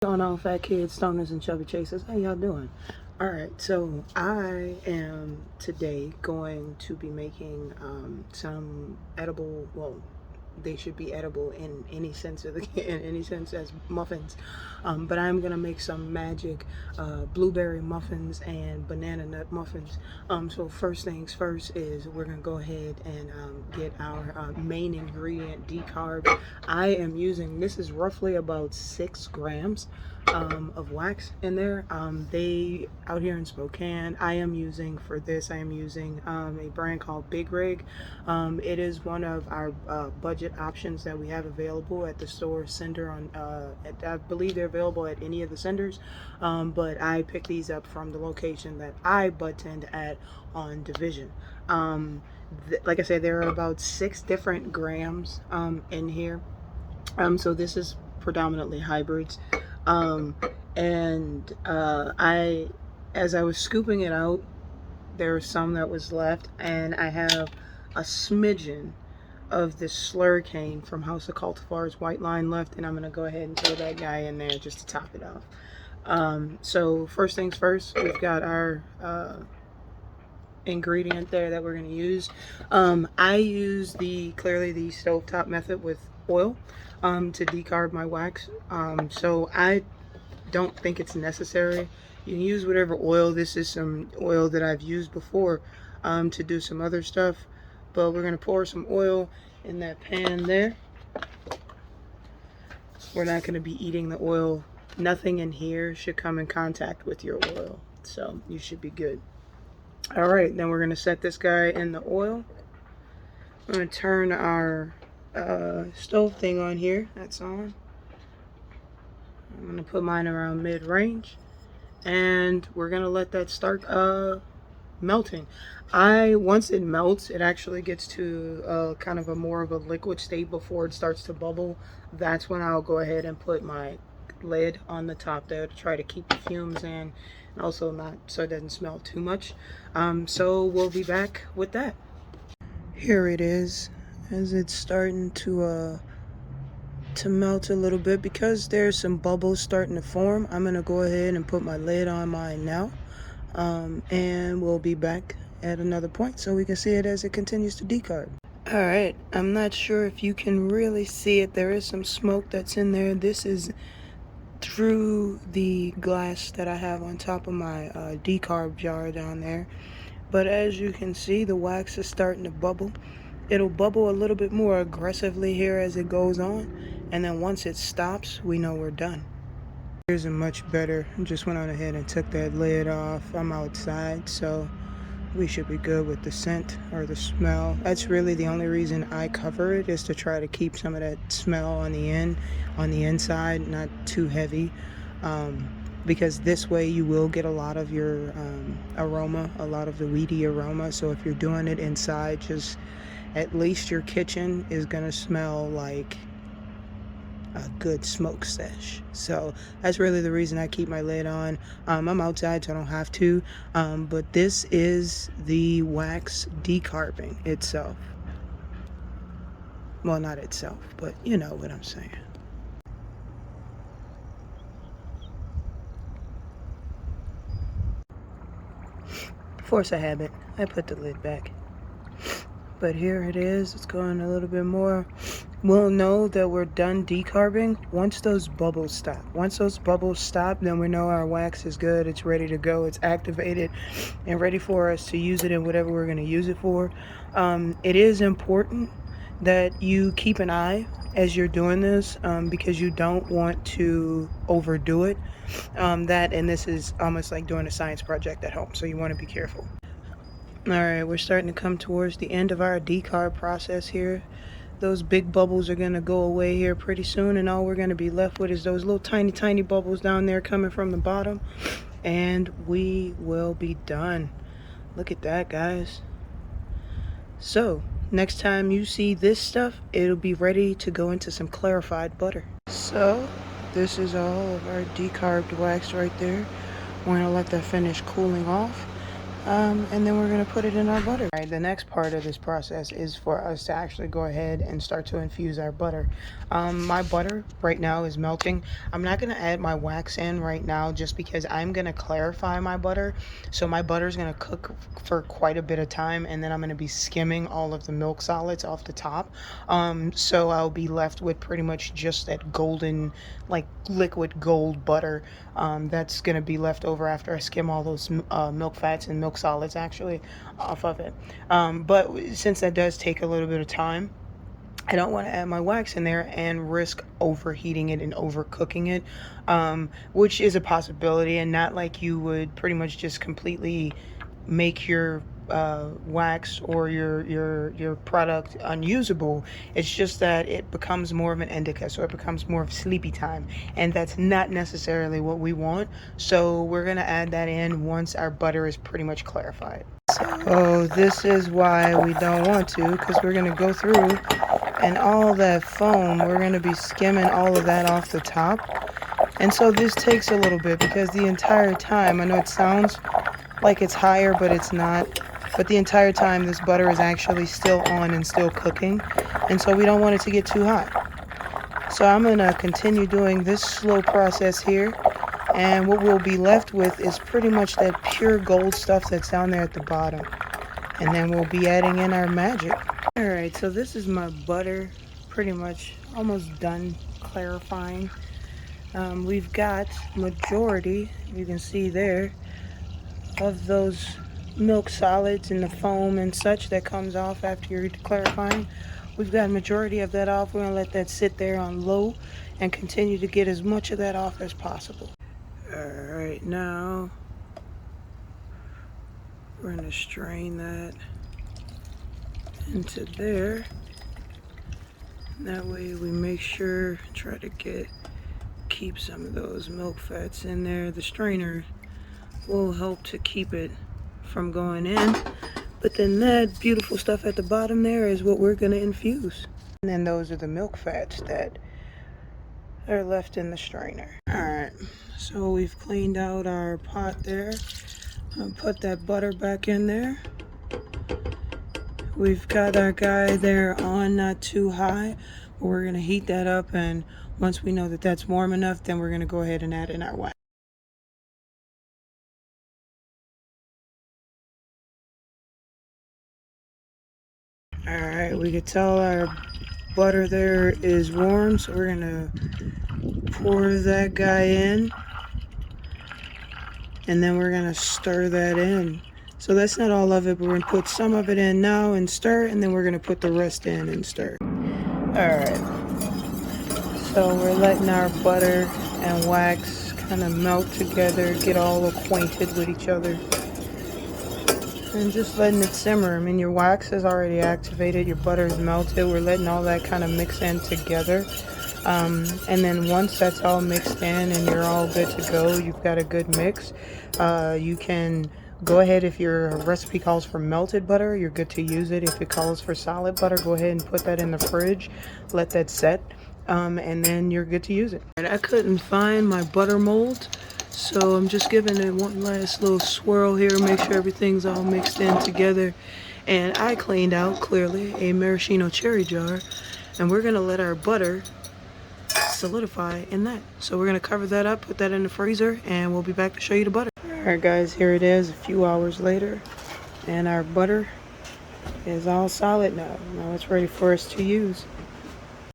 What's going on, fat kids, stoners, and chubby chasers? How y'all doing? Alright, so I am today going to be making some edible, well, they should be edible in any sense of the in any sense as muffins, but I'm gonna make some magic blueberry muffins and banana nut muffins. So first things first is we're gonna go ahead and get our main ingredient decarb. I am using, this is roughly about 6 grams of wax in there. They out here in Spokane, I am using for this, I am using a brand called Big Rig. It is one of our budget options that we have available at the store. Cinder on I believe they're available at any of the Cinders, but I picked these up from the location that I butt-end at on Division. Like I said, there are about 6 different grams in here. So this is predominantly hybrids. And as I was scooping it out, there was some that was left, and I have a smidgen of this slurricane from House of Cultivar's white line left, and I'm gonna go ahead and throw that guy in there just to top it off. So first things first, we've got our ingredient there that we're going to use. I use clearly the stovetop method with oil to decarb my wax. So I don't think it's necessary. You can use whatever oil. This is some oil that I've used before to do some other stuff, but we're going to pour some oil in that pan there. We're not going to be eating the oil. Nothing in here should come in contact with your oil, so you should be good. All right, then we're going to set this guy in the oil. I'm going to turn our stove thing on here. That's on. I'm going to put mine around mid-range, and we're going to let that start melting. Once it melts, it actually gets to kind of a more of a liquid state before it starts to bubble. That's when I'll go ahead and put my lid on the top there to try to keep the fumes in, and also not so it doesn't smell too much. So we'll be back with that. Here it is, as it's starting to melt a little bit. Because there's some bubbles starting to form, I'm gonna go ahead and put my lid on mine now, and we'll be back at another point so we can see it as it continues to decarb. Alright, I'm not sure if you can really see it. There is some smoke that's in there. This is through the glass that I have on top of my decarb jar down there. But as you can see, the wax is starting to bubble. It'll bubble a little bit more aggressively here as it goes on, and then once it stops, we know we're done. Here's a much better. Just went on ahead and took that lid off. I'm outside, so we should be good with the scent or the smell. That's really the only reason I cover it, is to try to keep some of that smell on the inside, not too heavy, because this way you will get a lot of your aroma, a lot of the weedy aroma. So if you're doing it inside, just at least your kitchen is gonna smell like a good smoke sesh. So that's really the reason I keep my lid on. I'm outside, so I don't have to, but this is the wax decarbing itself. Well, not itself, but you know what I'm saying. Force a habit, I put the lid back. But here it is, it's going a little bit more. We'll know that we're done decarbing once those bubbles stop. Once those bubbles stop, then we know our wax is good, it's ready to go, it's activated and ready for us to use it in whatever we're going to use it for. It is important that you keep an eye as you're doing this, because you don't want to overdo it. And this is almost like doing a science project at home, so you want to be careful. Alright, we're starting to come towards the end of our decarb process here. Those big bubbles are going to go away here pretty soon, and all we're going to be left with is those little tiny bubbles down there coming from the bottom, and we will be done. Look at that, guys. So next time you see this stuff, it'll be ready to go into some clarified butter. So this is all of our decarbed wax right there. We're going to let that finish cooling off, And then we're going to put it in our butter. All right, the next part of this process is for us to actually go ahead and start to infuse our butter. My butter right now is melting. I'm not going to add my wax in right now just because I'm going to clarify my butter. So my butter is going to cook for quite a bit of time, and then I'm going to be skimming all of the milk solids off the top. So I'll be left with pretty much just that golden, like liquid gold butter that's going to be left over after I skim all those milk fats and milk solids actually off of it. But since that does take a little bit of time, I don't want to add my wax in there and risk overheating it and overcooking it, which is a possibility, and not like you would pretty much just completely make your wax or your product unusable. It's just that it becomes more of an indica, so it becomes more of sleepy time, and that's not necessarily what we want. So we're gonna add that in once our butter is pretty much clarified. So this is why we don't want to, because we're gonna go through and all that foam, we're gonna be skimming all of that off the top. And so this takes a little bit because the entire time, I know it sounds like it's higher, but it's not. But the entire time this butter is actually still on and still cooking. And so we don't want it to get too hot. So I'm gonna continue doing this slow process here. And what we'll be left with is pretty much that pure gold stuff that's down there at the bottom. And then we'll be adding in our magic. Alright, so this is my butter pretty much almost done clarifying. We've got majority, you can see there, of those milk solids and the foam and such that comes off after you're clarifying. We've got a majority of that off. We're going to let that sit there on low and continue to get as much of that off as possible. Alright, now we're going to strain that into there. That way we make sure, try to keep some of those milk fats in there. The strainer will help to keep it from going in, but then that beautiful stuff at the bottom there is what we're going to infuse. And then those are the milk fats that are left in the strainer. Alright, so we've cleaned out our pot there. I'll put that butter back in there. We've got our guy there on, not too high. We're going to heat that up, and once we know that that's warm enough, then we're going to go ahead and add in our wax. Alright, we can tell our butter there is warm, so we're going to pour that guy in, and then we're going to stir that in. So that's not all of it, but we're going to put some of it in now and stir, and then we're going to put the rest in and stir. Alright, so we're letting our butter and wax kind of melt together, get all acquainted with each other, and just letting it simmer. I mean, your wax is already activated, your butter is melted. We're letting all that kind of mix in together. And then once that's all mixed in and you're all good to go, you've got a good mix, you can go ahead. If your recipe calls for melted butter, you're good to use it. If it calls for solid butter, go ahead and put that in the fridge, let that set, and then you're good to use it. And I couldn't find my butter mold, so I'm just giving it one last little swirl here, make sure everything's all mixed in together. And I cleaned out, clearly, a maraschino cherry jar, and we're gonna let our butter solidify in that. So we're gonna cover that up, put that in the freezer, and we'll be back to show you the butter. Alright guys, here it is a few hours later, and our butter is all solid now. Now it's ready for us to use.